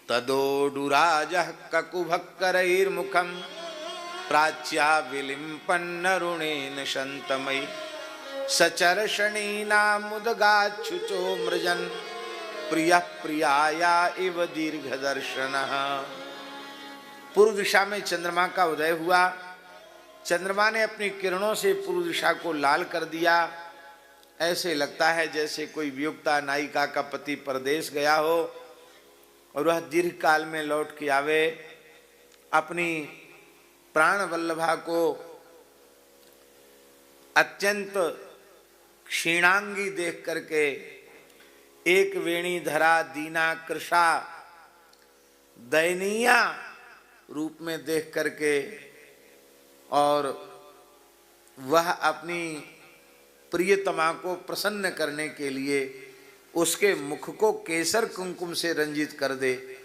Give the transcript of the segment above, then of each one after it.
तदोडुराजः ककुभक्करैर्मुखं प्राच्या विलिम्पन्नरुणेन शन्तमयि सचर्षणीनामुदगाच्छुचो मृजन् प्रियः प्रियाया इव दीर्घदर्शनः। पूर्व दिशा में चंद्रमा का उदय हुआ। चंद्रमा ने अपनी किरणों से पूर्व दिशा को लाल कर दिया। ऐसे लगता है जैसे कोई वियुक्ता नायिका का पति परदेश गया हो और वह दीर्घ काल में लौट के आवे, अपनी प्राण वल्लभा को अत्यंत क्षीणांगी देख करके, एक वेणी धरा दीना कृशा दयनीय रूप में देख करके, और वह अपनी प्रियतमा को प्रसन्न करने के लिए उसके मुख को केसर कुंकुम से रंजित कर दे।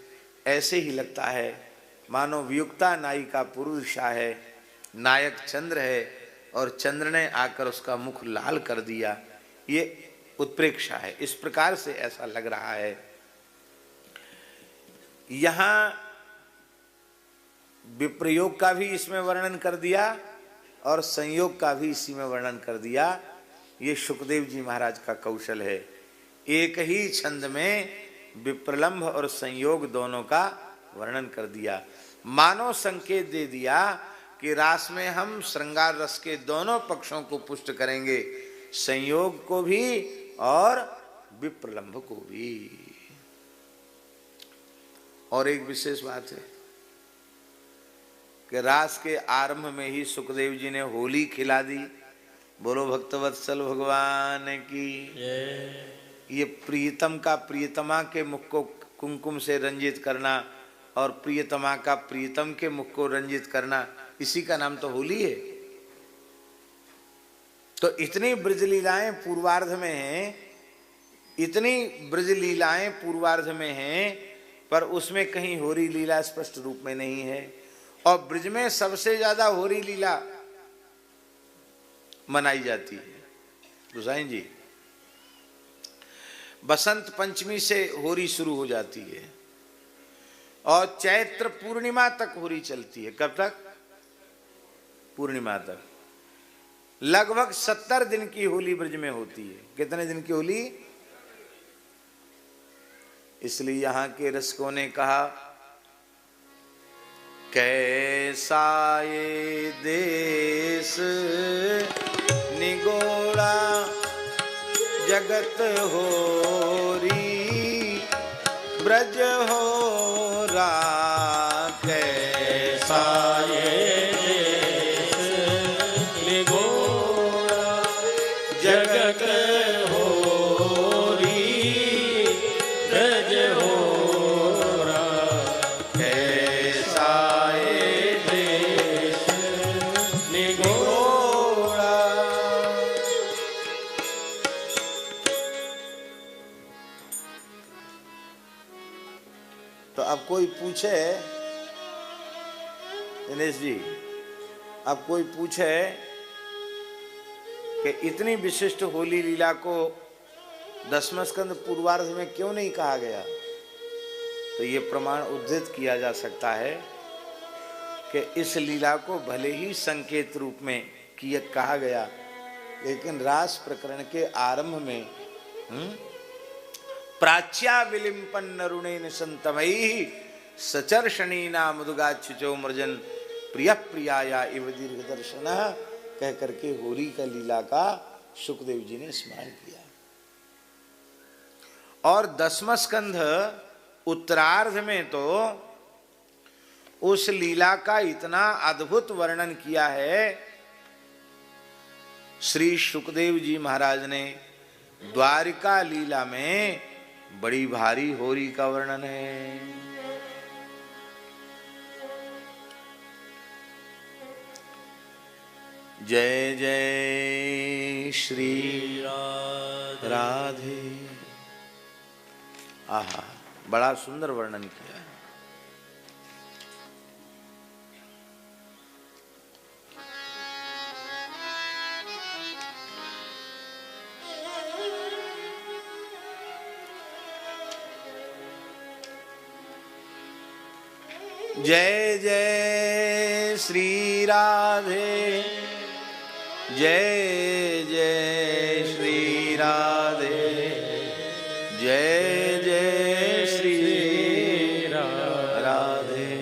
ऐसे ही लगता है मानो वियुक्ता नायिका पुरुष है, नायक चंद्र है और चंद्र ने आकर उसका मुख लाल कर दिया। ये उत्प्रेक्षा है। इस प्रकार से ऐसा लग रहा है। यहां विप्रयोग का भी इसमें वर्णन कर दिया और संयोग का भी इसी में वर्णन कर दिया। ये शुकदेव जी महाराज का कौशल है। एक ही छंद में विप्रलंभ और संयोग दोनों का वर्णन कर दिया। मानो संकेत दे दिया कि रास में हम श्रृंगार रस के दोनों पक्षों को पुष्ट करेंगे, संयोग को भी और विप्रलंभ को भी। और एक विशेष बात है कि रास के आरंभ में ही सुखदेव जी ने होली खिला दी। बोलो भक्तवत्सल भगवान की। ये प्रियतम का प्रियतमा के मुख को कुंकुम से रंजित करना और प्रियतमा का प्रियतम के मुख को रंजित करना, इसी का नाम तो होली है। तो इतनी ब्रजलीलाएं पूर्वार्ध में हैं, इतनी ब्रजलीलाएं पूर्वार्ध में हैं, पर उसमें कहीं होरी लीला स्पष्ट रूप में नहीं है। और ब्रज में सबसे ज्यादा होरी लीला मनाई जाती है गोसाई जी। बसंत पंचमी से होरी शुरू हो जाती है और चैत्र पूर्णिमा तक होरी चलती है। कब तक? पूर्णिमा तक। लगभग 70 दिन की होली ब्रज में होती है। कितने दिन की होली? इसलिए यहां के रसिकों ने कहा, कैसा ये देश निगोड़ा जगत होरी ब्रज हो रा। कैसा ये देश निगोड़ा जगत होरी ब्रज हो रा। कैसा ये देश निगोड़ा। तो अब कोई पूछे, दिनेश जी, अब कोई पूछे कि इतनी विशिष्ट होली लीला को दसम स्कंद पूर्वार्ध में क्यों नहीं कहा गया, तो ये प्रमाण उद्धृत किया जा सकता है कि इस लीला को भले ही संकेत रूप में किया कहा गया, लेकिन रास प्रकरण के आरंभ में प्राच्या विलिम्पन नरुणेन संतमयि सचर्षणीना मुदुगाच्छुचो मृजन प्रिय प्रियाया इव दीर्घदर्शन कह करके होली का लीला का सुखदेव जी ने स्मरण किया। और दसम स्कंध उत्तरार्ध में तो उस लीला का इतना अद्भुत वर्णन किया है श्री सुखदेव जी महाराज ने। द्वारिका लीला में बड़ी भारी होरी का वर्णन है। जय जय श्री राधे। आहा, बड़ा सुंदर वर्णन किया है। जय जय श्री राधे, जय जय श्री राधे, जय जय श्री राधे।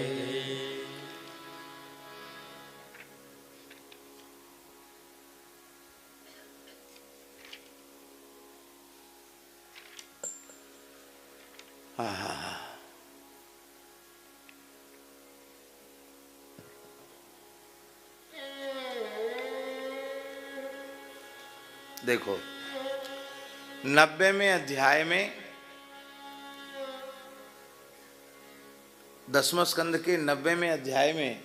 देखो 90वें अध्याय में 10वें स्कंद के 90वें अध्याय में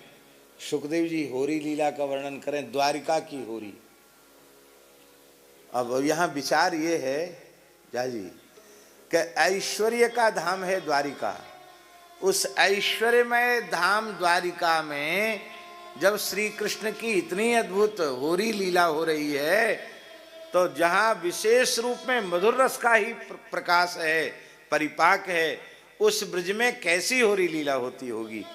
सुखदेव जी होरी लीला का वर्णन करें, द्वारिका की होरी। अब यहाँ विचार ये है जाजी कि ऐश्वर्य का धाम है द्वारिका। उस ऐश्वर्यमय धाम द्वारिका में जब श्री कृष्ण की इतनी अद्भुत होरी लीला हो रही है, तो जहाँ विशेष रूप में मधुर रस का ही प्रकाश है, परिपाक है, उस ब्रज में कैसी होरी लीला होती होगी।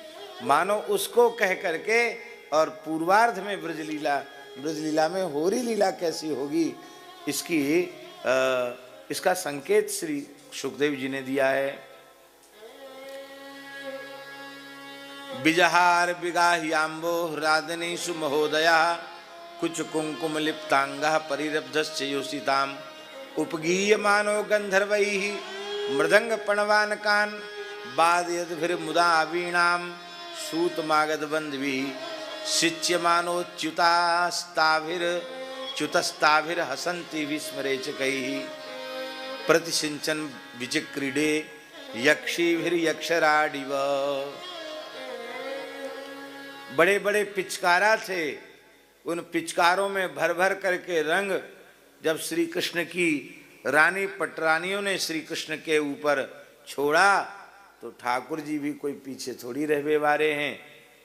मानो उसको कह करके और पूर्वार्ध में ब्रज लीला में होरी लीला कैसी होगी, इसका संकेत श्री सुखदेव जी ने दिया है। बिजहार बिगाह्याम्बो हृदनेषु महोदया कुछ कुंकुम लिप्तांग परिरब्धस्य योषिताम उपगीयमानो गंधर्वैः मृदंग पणवानकान वादयद्भिर्मुदा वीणाम सूतमागधबन्धुभिः शिच्यमानोच्युतास्ताभिर् हसन्ति विस्मरेचकैः प्रतिसिंचन विचिक्रीडे यक्षीभिर्यक्षराडिव। बड़े बड़े पिचकारा थे, उन पिचकारों में भर भर करके रंग जब श्री कृष्ण की रानी पटरानियों ने श्री कृष्ण के ऊपर छोड़ा, तो ठाकुर जी भी कोई पीछे थोड़ी रहने वाले हैं,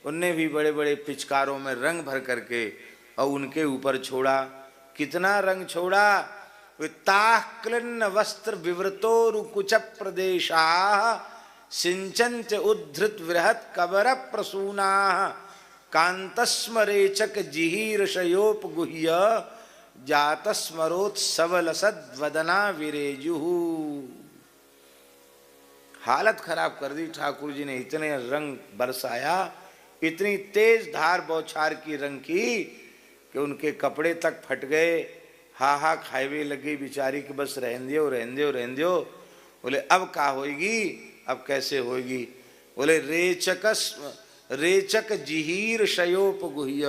उनने भी बड़े बड़े पिचकारों में रंग भर करके और उनके ऊपर छोड़ा। कितना रंग छोड़ा, ताः क्लिन्न वस्त्र विवृतो रुकुच प्रदेशा सिंचन्त उद्धृत वृहत कबर प्रसूना कांतस्मरेचक जिहीर्षयोपगुह्य जातस्मरोत्सवलसद्वदना विरेजुः। हालत खराब कर दी ठाकुर जी ने, इतने रंग बरसाया, इतनी तेज धार बौछार की रंग की कि उनके कपड़े तक फट गए। हा खाएवे लगी बेचारी कि बस रहन दियो। बोले अब का होगी, अब कैसे होगी। बोले रेचक जिहीर शयोपगुह्य।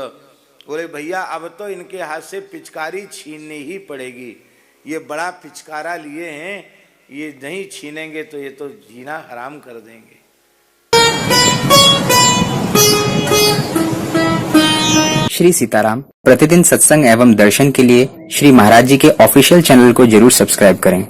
बोले भैया अब तो इनके हाथ से पिचकारी छीननी ही पड़ेगी, ये बड़ा पिचकारा लिए हैं, ये नहीं छीनेंगे तो ये तो जीना हराम कर देंगे। श्री सीताराम प्रतिदिन सत्संग एवं दर्शन के लिए श्री महाराज जी के ऑफिशियल चैनल को जरूर सब्सक्राइब करें।